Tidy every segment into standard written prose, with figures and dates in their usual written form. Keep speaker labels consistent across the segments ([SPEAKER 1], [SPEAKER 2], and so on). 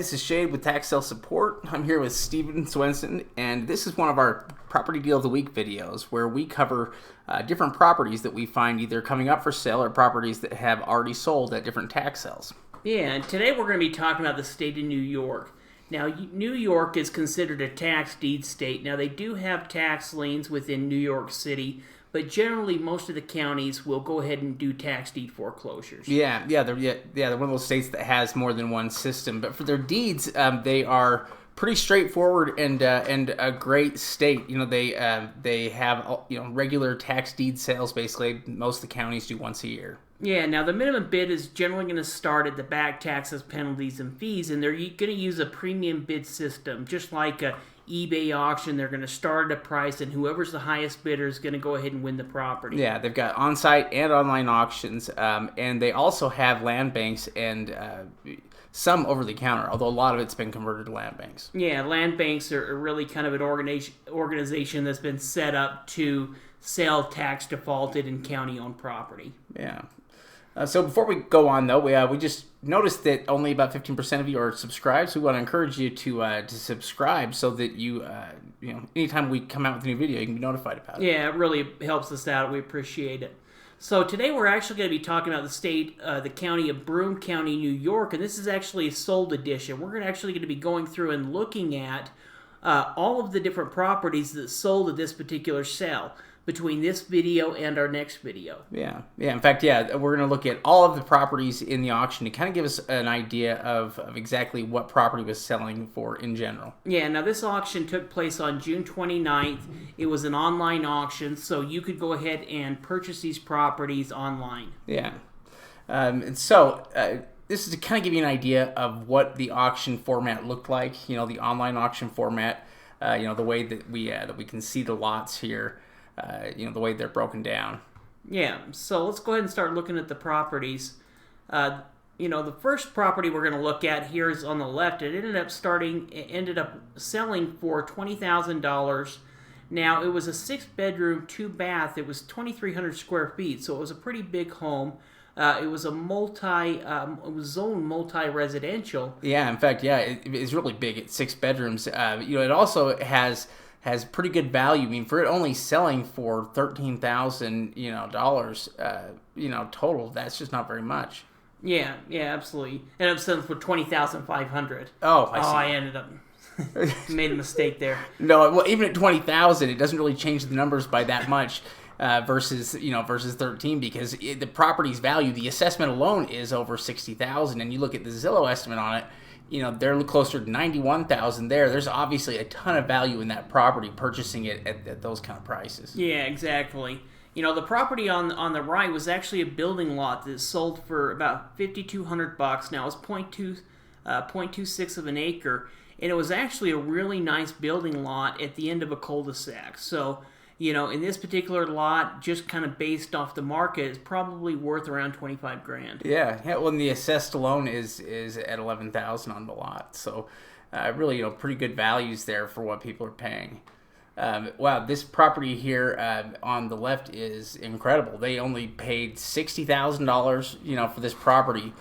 [SPEAKER 1] This is Shade with Tax Sale Support. I'm here with Steven Swenson, and this is one of our Property Deal of the Week videos where we cover different properties that we find either coming up for sale or properties that have already sold at different tax sales.
[SPEAKER 2] Yeah, and today we're going to be talking about the state of New York. Now, New York is considered a tax deed state. Now, they do have tax liens within New York City, but generally most of the counties will go ahead and do tax deed foreclosures.
[SPEAKER 1] They're one of those states that has more than one system. But for their deeds, they are pretty straightforward and a great state. They have regular tax deed sales. Basically, most of the counties do once a year.
[SPEAKER 2] Yeah, now the minimum bid is generally going to start at the back taxes, penalties, and fees, and they're going to use a premium bid system, just like a eBay auction. They're going to start at a price, and whoever's the highest bidder is going to go ahead and win the property.
[SPEAKER 1] Yeah, they've got on-site and online auctions, and they also have land banks and some over-the-counter, although a lot of it's been converted to land banks.
[SPEAKER 2] Yeah, land banks are really kind of an organization that's been set up to sell tax defaulted and county-owned property.
[SPEAKER 1] Yeah. So before we go on, though, we just noticed that only about 15% of you are subscribed. So we want to encourage you to subscribe so that you anytime we come out with a new video, you can be notified about it.
[SPEAKER 2] Yeah, it really helps us out. We appreciate it. So today we're actually going to be talking about the county of Broome County, New York, and this is actually a sold edition. We're actually going to be going through and looking at all of the different properties that sold at this particular sale between this video and our next video.
[SPEAKER 1] Yeah. In fact, we're going to look at all of the properties in the auction to kind of give us an idea of exactly what property was selling for in general.
[SPEAKER 2] Yeah, now this auction took place on June 29th. It was an online auction, so you could go ahead and purchase these properties online.
[SPEAKER 1] Yeah. This is to kind of give you an idea of what the auction format looked like, the online auction format, the way that we can see the lots here. The way they're broken down.
[SPEAKER 2] Yeah, so let's go ahead and start looking at the properties. The first property we're going to look at here is on the left. It ended up selling for $20,000. Now, it was a 6-bedroom, 2-bath. It was 2,300 square feet, so it was a pretty big home. It was zoned multi-residential.
[SPEAKER 1] Yeah, in fact, it's really big. It's 6 bedrooms. It also has pretty good value. I mean, for it only selling for $13,000, total, that's just not very much.
[SPEAKER 2] Yeah, absolutely. Ended up selling for $20,500.
[SPEAKER 1] Oh, I see.
[SPEAKER 2] I ended up made a mistake there.
[SPEAKER 1] No, well, even at $20,000, it doesn't really change the numbers by that much versus 13, because the property's value, the assessment alone is over $60,000, and you look at the Zillow estimate on it. They're closer to $91,000 there. There's obviously a ton of value in that property, purchasing it at those kind of prices.
[SPEAKER 2] Yeah, exactly. The property on the right was actually a building lot that sold for about $5,200. Now, it was 0.26 of an acre, and it was actually a really nice building lot at the end of a cul-de-sac. So, in this particular lot, just kind of based off the market, it's probably worth around $25,000.
[SPEAKER 1] Yeah. Well, and the assessed alone is at $11,000 on the lot. So, really, pretty good values there for what people are paying. Wow, this property here on the left is incredible. They only paid $60,000, for this property,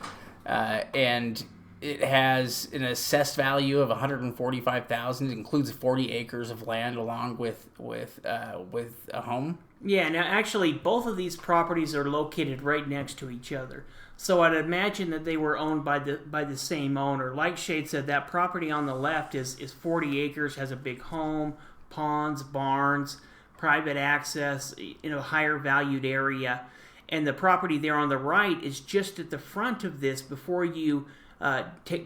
[SPEAKER 1] and it has an assessed value of $145,000. It includes 40 acres of land along with a home.
[SPEAKER 2] Yeah, now actually both of these properties are located right next to each other. So I'd imagine that they were owned by the same owner. Like Shade said, that property on the left is 40 acres, has a big home, ponds, barns, private access, higher valued area. And the property there on the right is just at the front of this before you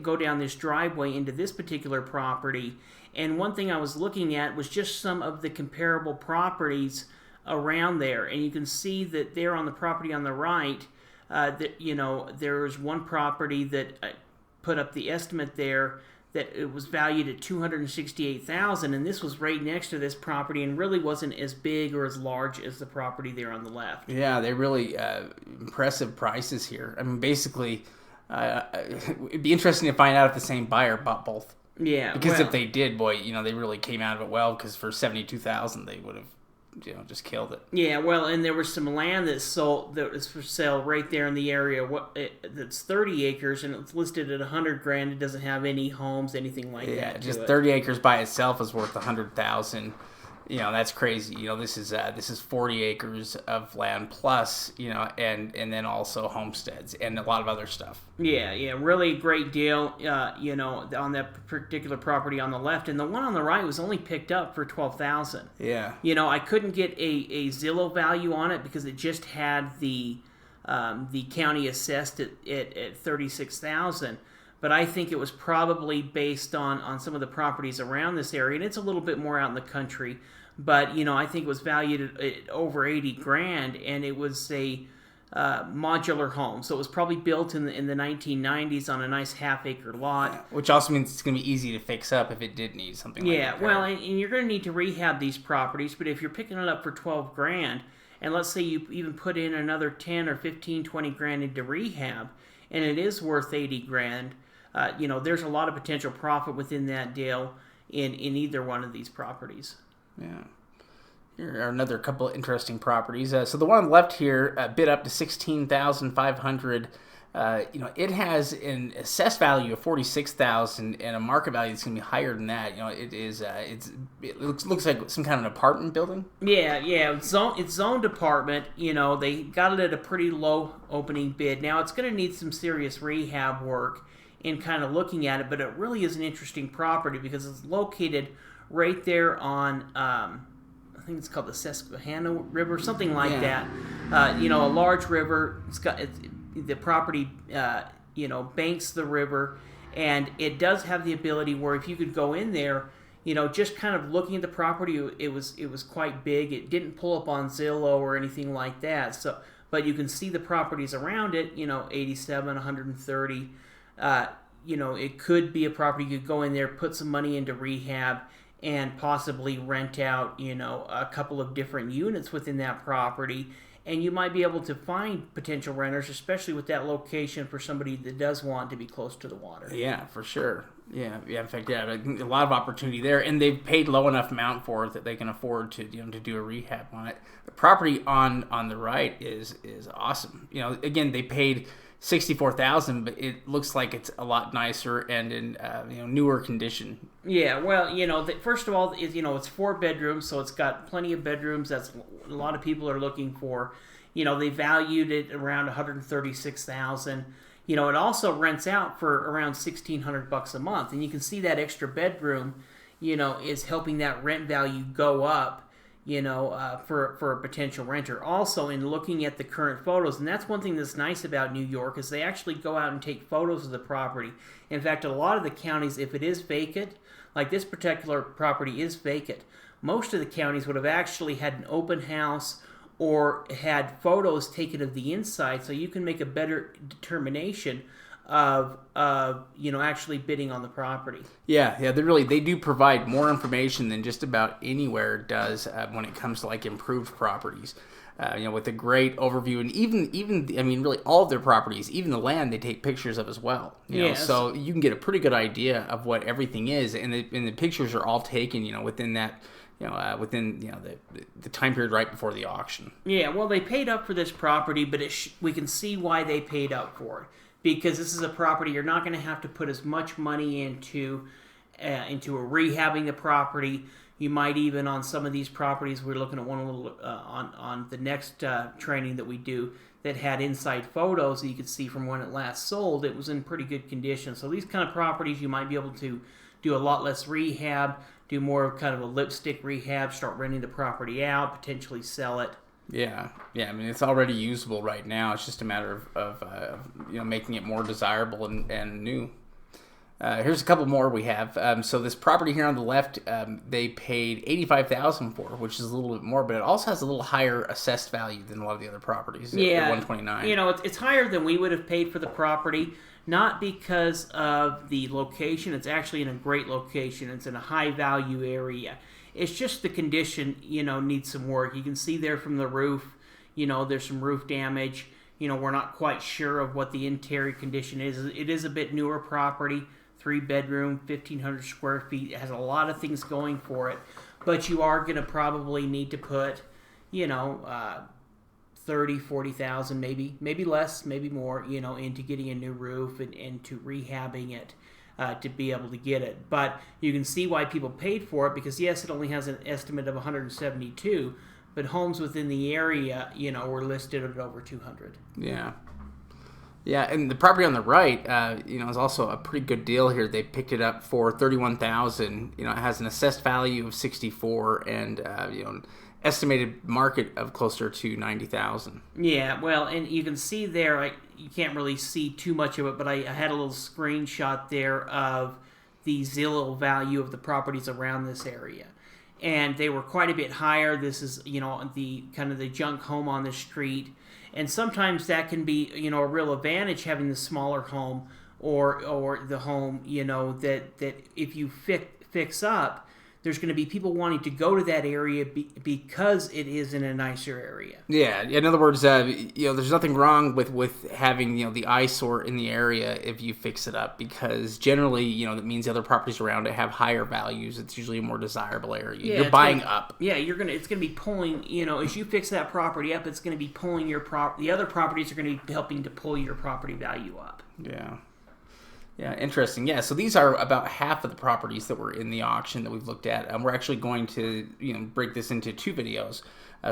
[SPEAKER 2] go down this driveway into this particular property. And one thing I was looking at was just some of the comparable properties around there, and you can see that there on the property on the right, there's one property that put up the estimate there that it was valued at $268,000, and this was right next to this property and really wasn't as big or as large as the property there on the left.
[SPEAKER 1] Yeah, they really impressive prices here. I mean, basically. It'd be interesting to find out if the same buyer bought both.
[SPEAKER 2] Yeah,
[SPEAKER 1] because if they did, boy, they really came out of it well. Because for $72,000, they would have just killed it.
[SPEAKER 2] Yeah, well, and there was some land that was for sale right there in the area. That's 30 acres, and it's listed at $100,000. It doesn't have any homes, anything like that.
[SPEAKER 1] Yeah, just 30 acres by itself is worth $100,000. That's crazy. This is 40 acres of land plus, and then also homesteads and a lot of other stuff.
[SPEAKER 2] Yeah, really great deal, on that particular property on the left. And the one on the right was only picked up for $12,000.
[SPEAKER 1] Yeah.
[SPEAKER 2] I couldn't get a Zillow value on it because it just had the county assessed at $36,000. But I think it was probably based on some of the properties around this area, and it's a little bit more out in the country. But I think it was valued at over $80,000, and it was a modular home, so it was probably built in the 1990s on a nice half-acre lot.
[SPEAKER 1] Yeah, which also means it's going to be easy to fix up if it did need something like that.
[SPEAKER 2] Yeah, well, and you're going to need to rehab these properties, but if you're picking it up for $12,000, and let's say you even put in another 10 or 15, 20 grand into rehab, and it is worth $80,000. There's a lot of potential profit within that deal in either one of these properties.
[SPEAKER 1] Yeah. Here are another couple of interesting properties. So the one on the left here bid up to $16,500. It has an assessed value of $46,000 and a market value that's going to be higher than that. It looks like some kind of an apartment building.
[SPEAKER 2] Yeah. It's zoned apartment. They got it at a pretty low opening bid. Now it's going to need some serious rehab work in kind of looking at it, but it really is an interesting property because it's located right there on, I think it's called the Susquehanna River, something like that. A large river. The property, banks the river, and it does have the ability where if you could go in there, just kind of looking at the property, it was quite big. It didn't pull up on Zillow or anything like that. So, but you can see the properties around it. 87, 130. It could be a property you could go in there, put some money into rehab, and possibly rent out, a couple of different units within that property. And you might be able to find potential renters, especially with that location for somebody that does want to be close to the water.
[SPEAKER 1] Yeah, for sure. Yeah. In fact, a lot of opportunity there, and they've paid low enough amount for it that they can afford to do a rehab on it. The property on the right is awesome. Again, they paid $64,000, but it looks like it's a lot nicer and in newer condition.
[SPEAKER 2] Yeah, well, first of all, it's 4 bedrooms, so it's got plenty of bedrooms. That's a lot of people are looking for. They valued it around $136,000. It also rents out for around $1,600 a month, and you can see that extra bedroom, is helping that rent value go up. For a potential renter. Also, in looking at the current photos, and that's one thing that's nice about New York, is they actually go out and take photos of the property. In fact, a lot of the counties, if it is vacant, like this particular property is vacant, most of the counties would have actually had an open house or had photos taken of the inside, so you can make a better determination of actually bidding on the property.
[SPEAKER 1] Yeah, they do provide more information than just about anywhere does when it comes to like improved properties. With a great overview, and even really all of their properties, even the land, they take pictures of as well. So you can get a pretty good idea of what everything is, and the pictures are all taken within that. The time period right before the auction. Yeah,
[SPEAKER 2] well, they paid up for this property, but we can see why they paid up for it. Because this is a property you're not going to have to put as much money into rehabbing the property. You might even on some of these properties, we're looking at one on the next training that we do that had inside photos that you could see from when it last sold. It was in pretty good condition. So these kind of properties you might be able to do a lot less rehab, do more of kind of a lipstick rehab, start renting the property out, potentially sell it.
[SPEAKER 1] Yeah. It's already usable right now. It's just a matter of making it more desirable and new. Here's a couple more we have. So this property here on the left, they paid $85,000 for, which is a little bit more, but it also has a little higher assessed value than a lot of the other properties.
[SPEAKER 2] Yeah,
[SPEAKER 1] $129.
[SPEAKER 2] It's higher than we would have paid for the property. Not because of the location. It's actually in a great location. It's in a high value area. It's just the condition, needs some work. You can see there from the roof, there's some roof damage. We're not quite sure of what the interior condition is. It is a bit newer property, 3-bedroom, 1,500 square feet. It has a lot of things going for it, but you are going to probably need to put, 30, 40,000, maybe less, maybe more, into getting a new roof and to rehabbing it to be able to get it. But you can see why people paid for it, because yes, it only has an estimate of 172, but homes within the area, were listed at over 200.
[SPEAKER 1] Yeah. Yeah, and the property on the right, is also a pretty good deal here. They picked it up for $31,000. It has an assessed value of $64, and an estimated market of closer to $90,000.
[SPEAKER 2] Yeah, well, and you can see there, you can't really see too much of it, but I had a little screenshot there of the Zillow value of the properties around this area, and they were quite a bit higher. This is, the kind of the junk home on the street, and sometimes that can be, a real advantage, having the smaller home or the home, that if you fix up, there's going to be people wanting to go to that area because it is in a nicer area.
[SPEAKER 1] Yeah, in other words, there's nothing wrong with having the eyesore in the area if you fix it up, because generally that means the other properties around it have higher values. It's usually a more desirable area.
[SPEAKER 2] Yeah,
[SPEAKER 1] you're buying up.
[SPEAKER 2] Yeah, it's going to be pulling. As you fix that property up, it's going to be pulling the other properties are going to be helping to pull your property value up.
[SPEAKER 1] Yeah. Yeah, interesting. Yeah, so these are about half of the properties that were in the auction that we've looked at. We're actually going to break this into 2 videos.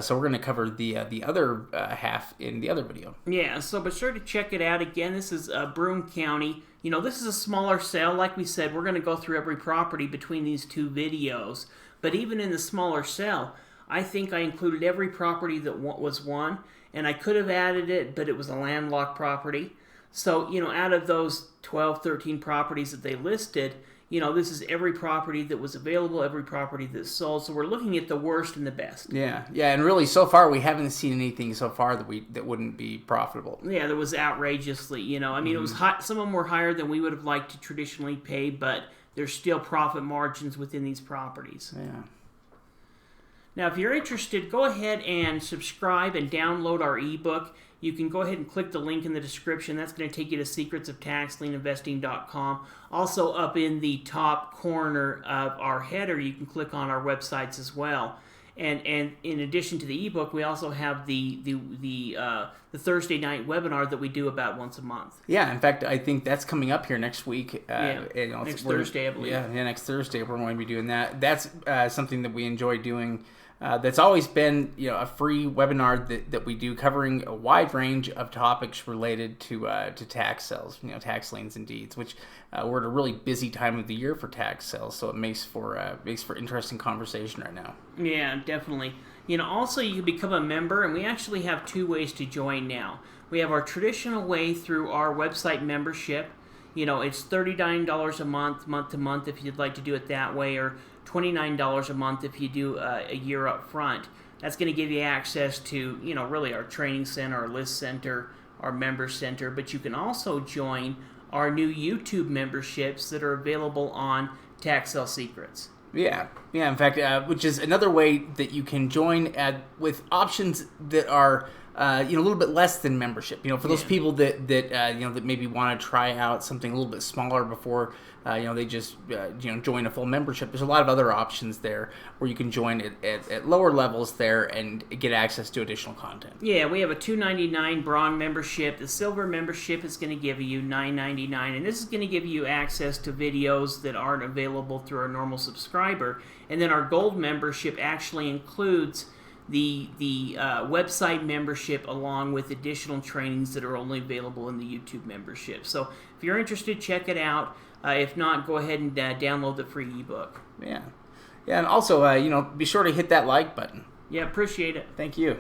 [SPEAKER 1] So we're going to cover the other half in the other video.
[SPEAKER 2] Yeah, so be sure to check it out. Again, this is Broome County. This is a smaller sale. Like we said, we're going to go through every property between these 2 videos. But even in the smaller sale, I think I included every property that was won. And I could have added it, but it was a landlocked property. So, out of those 12, 13 properties that they listed, this is every property that was available, every property that's sold. So we're looking at the worst and the best.
[SPEAKER 1] Yeah, and really, so far, we haven't seen anything so far that wouldn't be profitable.
[SPEAKER 2] Yeah, that was outrageously, it was high, some of them were higher than we would have liked to traditionally pay, but there's still profit margins within these properties.
[SPEAKER 1] Yeah.
[SPEAKER 2] Now, if you're interested, go ahead and subscribe and download our ebook. You can go ahead and click the link in the description. That's going to take you to secretsoftaxliieninvesting.com. Also, up in the top corner of our header, you can click on our websites as well. And in addition to the ebook, we also have the Thursday night webinar that we do about once a month.
[SPEAKER 1] Yeah, in fact, I think that's coming up here next week.
[SPEAKER 2] Next Thursday, I believe.
[SPEAKER 1] Yeah, next Thursday we're going to be doing that. That's something that we enjoy doing. That's always been a free webinar that we do, covering a wide range of topics related to tax sales, tax liens and deeds, which we're at a really busy time of the year for tax sales, so it makes for interesting conversation right now.
[SPEAKER 2] Yeah, definitely. Also you can become a member, and we actually have 2 ways to join now. We have our traditional way through our website membership. It's $39 a month to month, if you'd like to do it that way, or $29 a month if you do a year up front. That's going to give you access to, really our training center, our list center, our member center, but you can also join our new YouTube memberships that are available on Tax Sale Secrets.
[SPEAKER 1] Yeah. In fact, which is another way that you can join with options that are a little bit less than membership. For those people that maybe want to try out something a little bit smaller before they just join a full membership. There's a lot of other options there where you can join at lower levels there and get access to additional content.
[SPEAKER 2] Yeah, we have a $2.99 bronze membership. The silver membership is going to give you $9.99, and this is going to give you access to videos that aren't available through our normal subscriber. And then our gold membership actually includes the website membership, along with additional trainings that are only available in the YouTube membership. So if you're interested, check it out. If not, go ahead and download the free ebook.
[SPEAKER 1] Yeah, and also be sure to hit that like button.
[SPEAKER 2] Yeah, appreciate it.
[SPEAKER 1] Thank you.